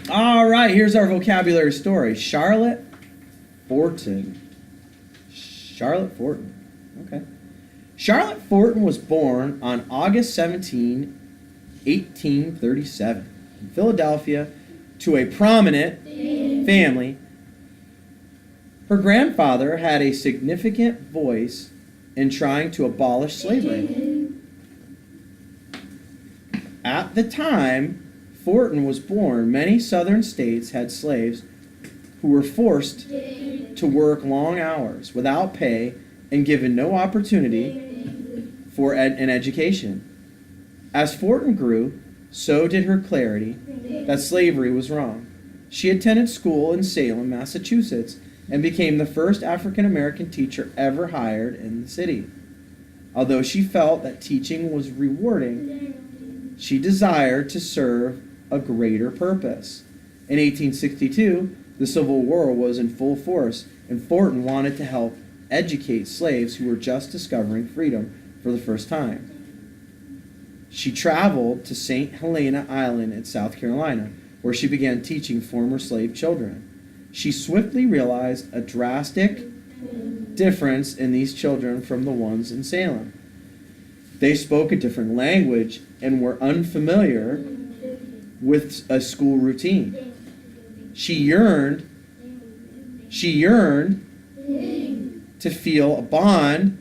All right, here's our vocabulary story. Charlotte Forten. Charlotte Forten. Okay. Charlotte Forten was born on August 17, 1837, in Philadelphia, to a prominent family. Her grandfather had a significant voice in trying to abolish slavery. At the time Forten was born, many southern states had slaves who were forced to work long hours without pay and given no opportunity for an education. As Forten grew, so did her clarity that slavery was wrong. She attended school in Salem, Massachusetts, and became the first African American teacher ever hired in the city. Although she felt that teaching was rewarding, she desired to serve a greater purpose. In 1862, the Civil War was in full force, and Forten wanted to help educate slaves who were just discovering freedom for the first time. She traveled to St. Helena Island in South Carolina, where she began teaching former slave children. She swiftly realized a drastic difference in these children from the ones in Salem. They spoke a different language and were unfamiliar with a school routine. She yearned to feel a bond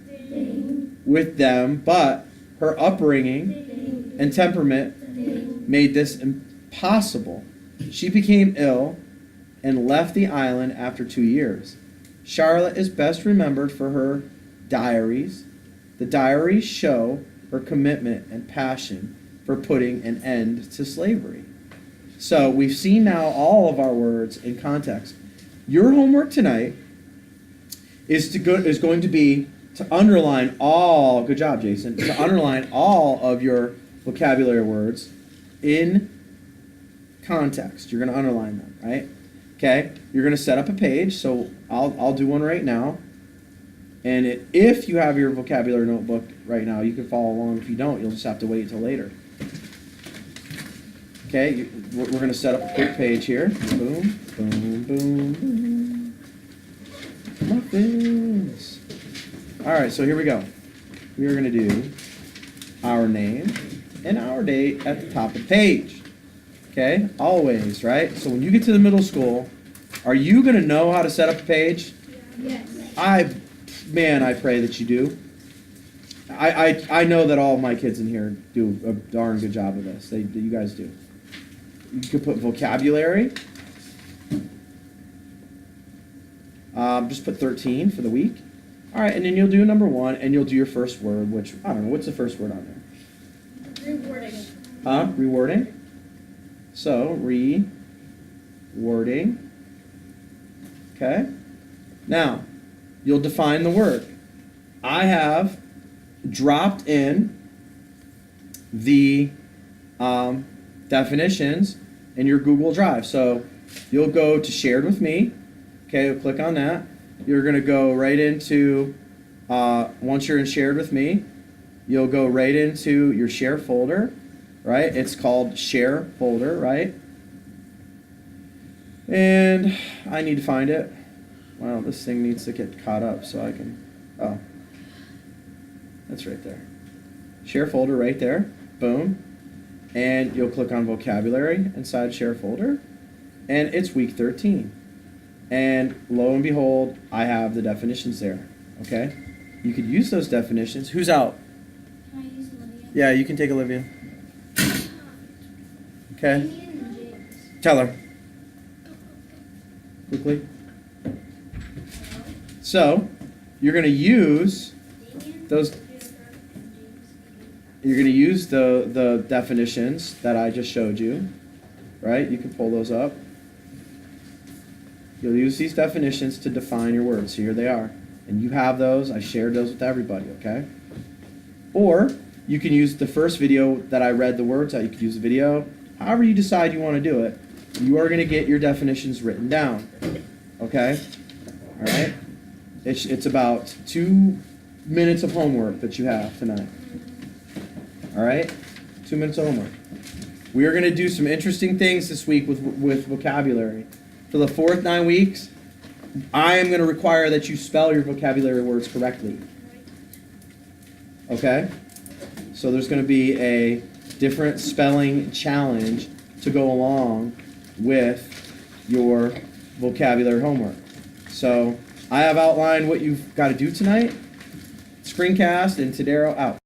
with them, but her upbringing and temperament made this impossible. She became ill and left the island after 2 years. Charlotte is best remembered for her diaries. The diaries show her commitment and passion for putting an end to slavery. So we've seen now all of our words in context. Your homework tonight is going to be to underline all, good job, Jason, to underline all of your vocabulary words in context. You're going to underline them, right? Okay, you're going to set up a page, so I'll do one right now. And if you have your vocabulary notebook right now, you can follow along. If you don't, you'll just have to wait until later. Okay, we're going to set up a quick page here. Boom, boom, boom, boom. Muffins. All right, so here we go. We are going to do our name and our date at the top of the page. Okay, always, right? So when you get to the middle school, are you going to know how to set up a page? Yes. I pray that you do. I know that all of my kids in here do a darn good job of this. You guys do. You could put vocabulary. Just put 13 for the week. All right, and then you'll do number 1, and you'll do your first word, which, I don't know, what's the first word on there? Rewarding. Rewarding. So, rewarding. Okay. Now, you'll define the word. I have dropped in the definitions in your Google Drive. So, you'll go to Shared with Me. Okay, you'll click on that. You're going to go right into, once you're in Shared with Me, you'll go right into your Share folder, right? It's called Share folder, right? And I need to find it. Wow, this thing needs to get caught up so I can, oh, that's right there. Share folder right there, boom. And you'll click on vocabulary inside Share folder, and it's week 13. And lo and behold, I have the definitions there, okay? You could use those definitions. Who's out? Can I use Olivia? Yeah, you can take Olivia. Okay, tell her. Quickly. So, you're going to use those. You're going to use the definitions that I just showed you, right? You can pull those up. You'll use these definitions to define your words. Here they are. And you have those. I shared those with everybody, okay? Or you can use the first video that I read the words out. You could use the video. However you decide you want to do it, you are going to get your definitions written down, okay? All right? It's about 2 minutes of homework that you have tonight. All right? 2 minutes of homework. We are going to do some interesting things this week with vocabulary. For the fourth 9 weeks, I am going to require that you spell your vocabulary words correctly. Okay? So there's going to be a different spelling challenge to go along with your vocabulary homework. So I have outlined what you've got to do tonight. Screencast and Tadero out.